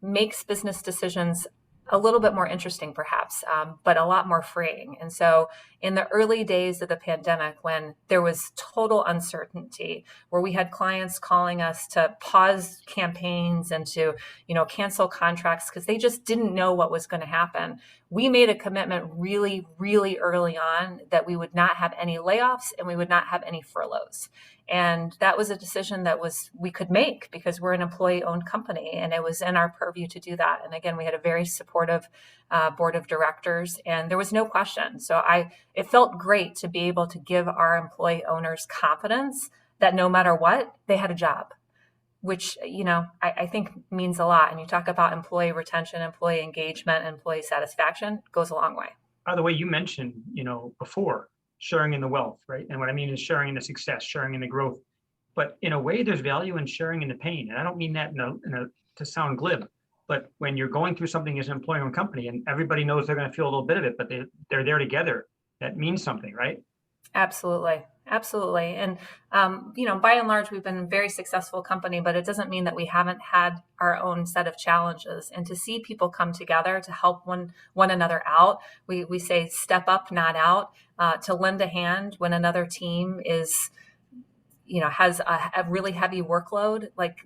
makes business decisions a little bit more interesting, perhaps, but a lot more freeing. And so in the early days of the pandemic, when there was total uncertainty, where we had clients calling us to pause campaigns and to, cancel contracts because they just didn't know what was going to happen, we made a commitment really, really early on that we would not have any layoffs and we would not have any furloughs. And that was a decision that we could make because we're an employee-owned company, and it was in our purview to do that. And again, we had a very supportive board of directors, and there was no question. So it felt great to be able to give our employee owners confidence that no matter what, they had a job, which I think means a lot. And you talk about employee retention, employee engagement, employee satisfaction, goes a long way. By the way, you mentioned before, sharing in the wealth, right? And what I mean is sharing in the success, sharing in the growth. But in a way, there's value in sharing in the pain. And I don't mean that to sound glib, but when you're going through something as an employee-owned company and everybody knows they're going to feel a little bit of it, but they're there together, that means something, right? Absolutely. Absolutely. And, by and large, we've been a very successful company, but it doesn't mean that we haven't had our own set of challenges. And to see people come together to help one another out, we say step up, not out, to lend a hand when another team is, has a really heavy workload. Like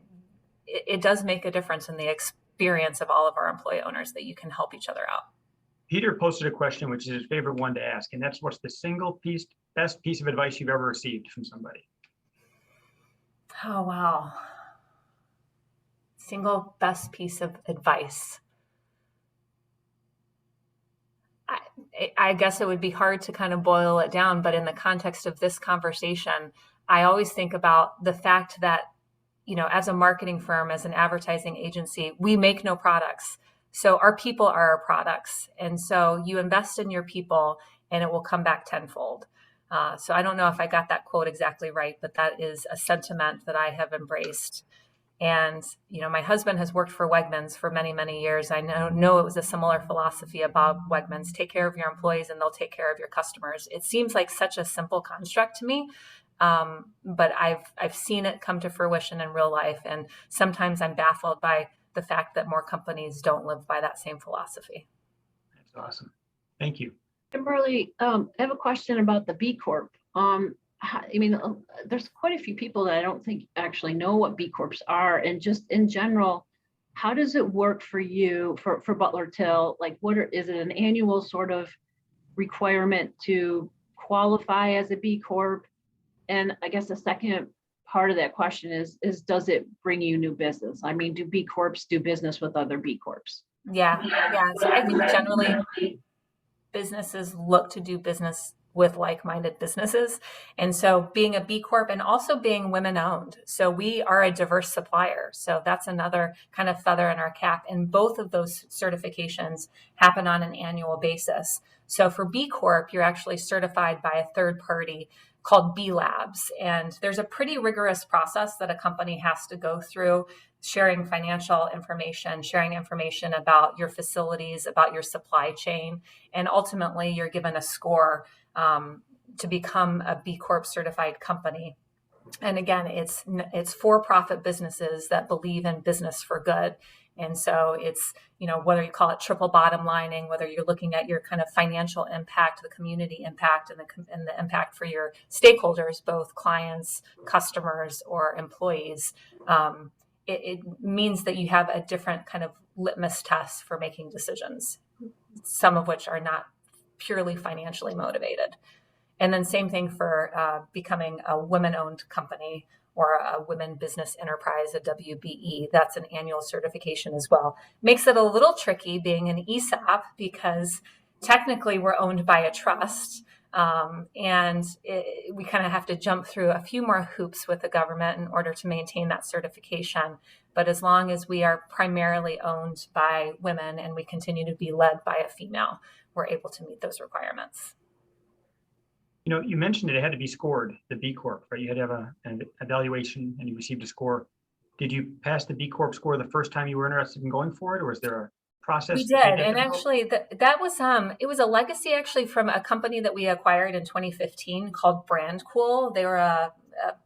it does make a difference in the experience of all of our employee owners that you can help each other out. Peter posted a question, which is his favorite one to ask, and that's what's the single best piece of advice you've ever received from somebody? Oh, wow. Single best piece of advice. I guess it would be hard to kind of boil it down, but in the context of this conversation, I always think about the fact that, as a marketing firm, as an advertising agency, we make no products. So our people are our products. And so you invest in your people and it will come back tenfold. So I don't know if I got that quote exactly right, but that is a sentiment that I have embraced. And, my husband has worked for Wegmans for many, many years. I know it was a similar philosophy about Wegmans. Take care of your employees and they'll take care of your customers. It seems like such a simple construct to me, but I've seen it come to fruition in real life. And sometimes I'm baffled by the fact that more companies don't live by that same philosophy. That's awesome. Thank you. Kimberly, I have a question about the B Corp. There's quite a few people that I don't think actually know what B Corps are, and just in general, how does it work for you for Butler Till? Like, is it an annual sort of requirement to qualify as a B Corp? And I guess the second part of that question is does it bring you new business? I mean, do B Corps do business with other B Corps? Yeah. So I think generally businesses look to do business with like-minded businesses. And so being a B Corp and also being women owned. So we are a diverse supplier. So that's another kind of feather in our cap. And both of those certifications happen on an annual basis. So for B Corp, you're actually certified by a third party called B Labs. And there's a pretty rigorous process that a company has to go through, sharing financial information, sharing information about your facilities, about your supply chain. And ultimately, you're given a score to become a B Corp certified company. And again, it's for-profit businesses that believe in business for good. And so it's, whether you call it triple bottom lining, whether you're looking at your kind of financial impact, the community impact, and the impact for your stakeholders, both clients, customers, or employees, it means that you have a different kind of litmus test for making decisions, some of which are not purely financially motivated. And then same thing for becoming a women-owned company or a women business enterprise, a WBE. That's an annual certification as well. Makes it a little tricky being an ESOP because technically we're owned by a trust. We kind of have to jump through a few more hoops with the government in order to maintain that certification. But as long as we are primarily owned by women and we continue to be led by a female, we're able to meet those requirements. You mentioned it had to be scored, the B Corp, right? You had to have an evaluation and you received a score. Did you pass the B Corp score the first time you were interested in going for it, or was there a process? We did, and actually that was it was a legacy actually from a company that we acquired in 2015 called Brand Cool. They were a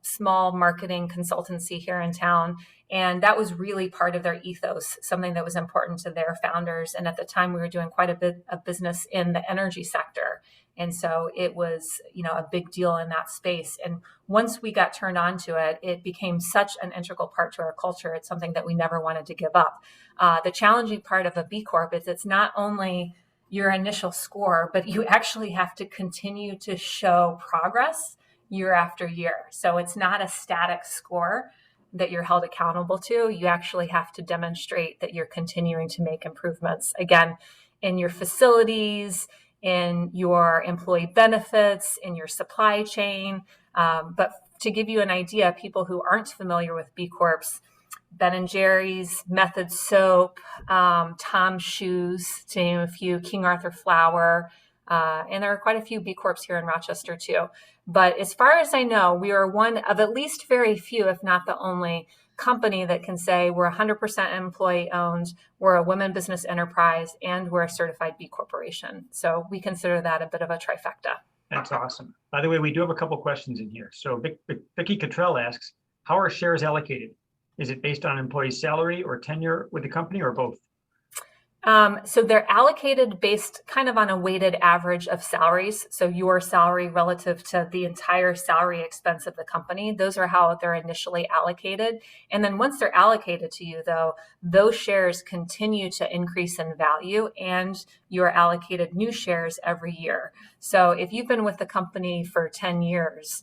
small marketing consultancy here in town, and that was really part of their ethos, something that was important to their founders. And at the time, we were doing quite a bit of business in the energy sector. And so it was, a big deal in that space. And once we got turned on to it, it became such an integral part to our culture. It's something that we never wanted to give up. The challenging part of a B Corp is it's not only your initial score, but you actually have to continue to show progress year after year. So it's not a static score that you're held accountable to. You actually have to demonstrate that you're continuing to make improvements, again, in your facilities, in your employee benefits, in your supply chain. But to give you an idea, people who aren't familiar with B Corps, Ben & Jerry's, Method Soap, Tom's Shoes, to name a few, King Arthur Flour, and there are quite a few B Corps here in Rochester too. But as far as I know, we are one of at least very few, if not the only company that can say we're 100% employee owned, we're a women business enterprise, and we're a certified B Corporation. So we consider that a bit of a trifecta. That's awesome. By the way, we do have a couple questions in here. So Vicky Cottrell asks, how are shares allocated? Is it based on employee salary or tenure with the company, or both? So they're allocated based kind of on a weighted average of salaries. So your salary relative to the entire salary expense of the company, those are how they're initially allocated. And then once they're allocated to you, though, those shares continue to increase in value and you're allocated new shares every year. So if you've been with the company for 10 years,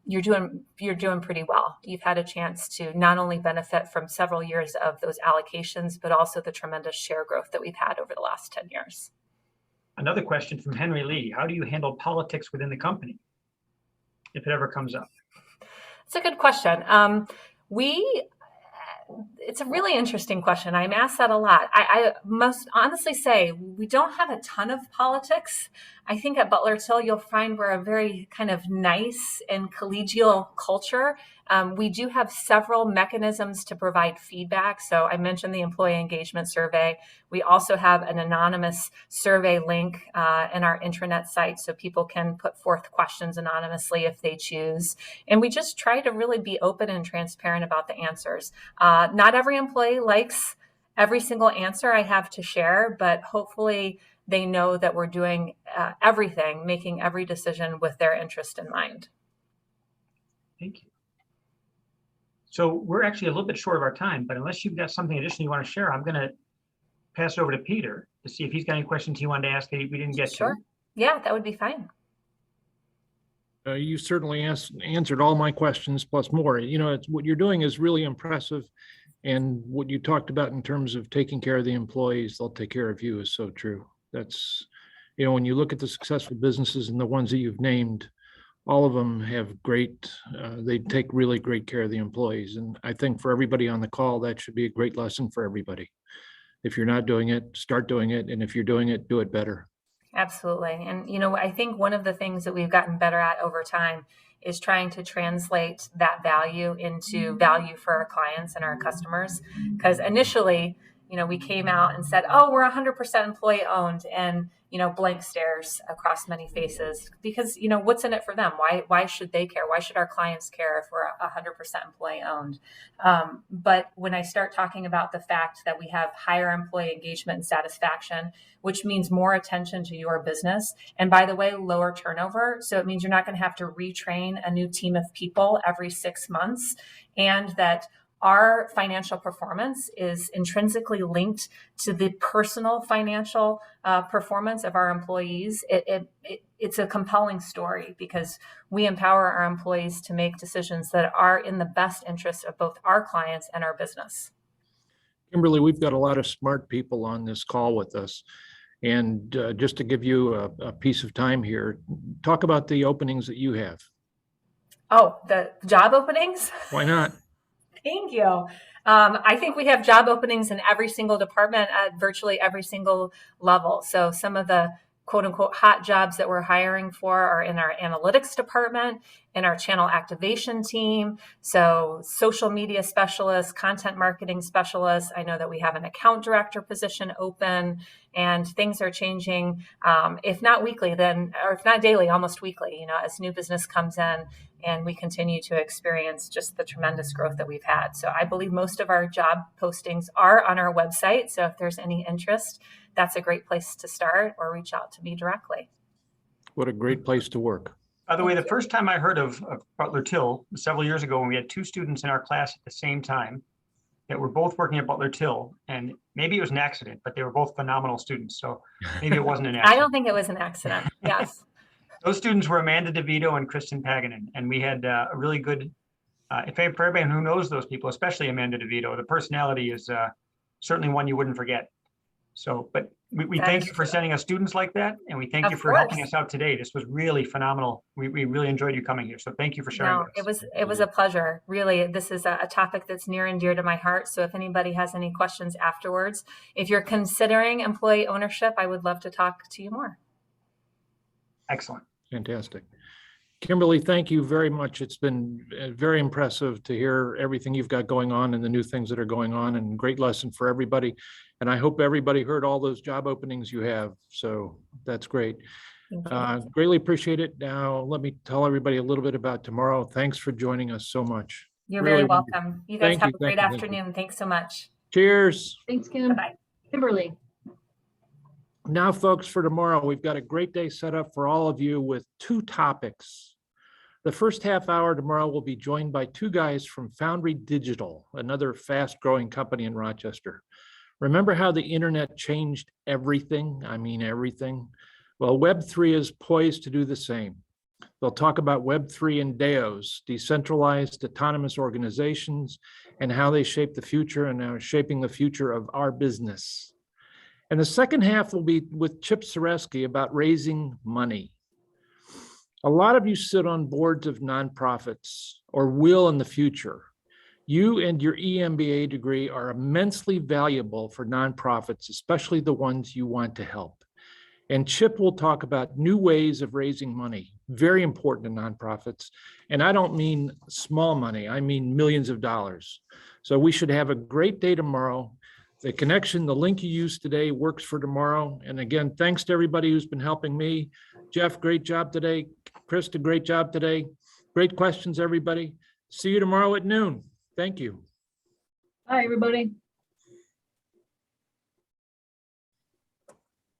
you're doing pretty well. You've had a chance to not only benefit from several years of those allocations, but also the tremendous share growth that we've had over the last 10 years. Another question from Henry Lee. How do you handle politics within the company, if it ever comes up? It's a good question. It's a really interesting question. I'm asked that a lot. I must honestly say we don't have a ton of politics. I think at Butler Till you'll find we're a very kind of nice and collegial culture. We do have several mechanisms to provide feedback. So I mentioned the employee engagement survey. We also have an anonymous survey link in our intranet site so people can put forth questions anonymously if they choose. And we just try to really be open and transparent about the answers. Not every employee likes every single answer I have to share, but hopefully they know that we're doing everything, making every decision with their interest in mind. Thank you. So we're actually a little bit short of our time, but unless you've got something additional you want to share, I'm going to pass it over to Peter to see if he's got any questions he wanted to ask that we didn't get to. Yeah, that would be fine. You certainly answered all my questions plus more. You know, what you're doing is really impressive. And what you talked about in terms of taking care of the employees, they'll take care of you is so true. That's, you know, when you look at the successful businesses and the ones that you've named, all of them have great, they take really great care of the employees. And I think for everybody on the call, that should be a great lesson for everybody. If you're not doing it, start doing it. And if you're doing it, do it better. Absolutely. And, you know, I think one of the things that we've gotten better at over time is trying to translate that value into value for our clients and our customers. Because initially, you know, we came out and said, oh, we're 100% employee owned, and, you know, blank stares across many faces because, you know, what's in it for them? Why should they care? Why should our clients care if we're 100% employee owned? But when I start talking about the fact that we have higher employee engagement and satisfaction, which means more attention to your business. And by the way, lower turnover. So it means you're not going to have to retrain a new team of people every 6 months, and that our financial performance is intrinsically linked to the personal financial performance of our employees. It's a compelling story because we empower our employees to make decisions that are in the best interest of both our clients and our business. Kimberly, we've got a lot of smart people on this call with us. And just to give you a piece of time here, talk about the openings that you have. Oh, the job openings? Why not? Thank you. I think we have job openings in every single department at virtually every single level. So some of the quote unquote hot jobs that we're hiring for are in our analytics department, in our channel activation team. So social media specialists, content marketing specialists. I know that we have an account director position open, and things are changing, if not weekly, then, or if not daily, almost weekly, you know, as new business comes in and we continue to experience just the tremendous growth that we've had. So I believe most of our job postings are on our website. So if there's any interest, that's a great place to start, or reach out to me directly. What a great place to work. By the way, the first time I heard of Butler Till was several years ago when we had two students in our class at the same time that were both working at Butler Till, and maybe it was an accident, but they were both phenomenal students. So maybe it wasn't an accident. I don't think it was an accident. Yes. Those students were Amanda DeVito and Kristen Paganin, and we had a really good, for everybody who knows those people, especially Amanda DeVito, the personality is certainly one you wouldn't forget. So, but we thank you for sending us students like that, and we thank you for helping us out today. This was really phenomenal. We really enjoyed you coming here. So thank you for sharing with us. It was a pleasure. Really, this is a topic that's near and dear to my heart. So if anybody has any questions afterwards, if you're considering employee ownership, I would love to talk to you more. Excellent. Fantastic. Kimberly, thank you very much. It's been very impressive to hear everything you've got going on and the new things that are going on, and great lesson for everybody. And I hope everybody heard all those job openings you have. So that's great. Greatly appreciate it. Now, let me tell everybody a little bit about tomorrow. Thanks for joining us so much. You're really welcome. You guys have a great afternoon. Thanks so much. Cheers. Thanks, Kim. Bye. Kimberly. Now, folks, for tomorrow, we've got a great day set up for all of you with 2 topics. The first half hour tomorrow will be joined by 2 guys from Foundry Digital, another fast-growing company in Rochester. Remember how the internet changed everything? I mean, everything. Well, Web3 is poised to do the same. They'll talk about Web3 and DAOs, decentralized autonomous organizations, and how they shape the future and are shaping the future of our business. And the second half will be with Chip Zareski about raising money. A lot of you sit on boards of nonprofits or will in the future. You and your EMBA degree are immensely valuable for nonprofits, especially the ones you want to help. And Chip will talk about new ways of raising money, very important to nonprofits. And I don't mean small money, I mean millions of dollars. So we should have a great day tomorrow. The connection, the link you used today works for tomorrow. And again, thanks to everybody who's been helping me. Jeff, great job today. Krista, great job today. Great questions, everybody. See you tomorrow at noon. Thank you. Bye, everybody.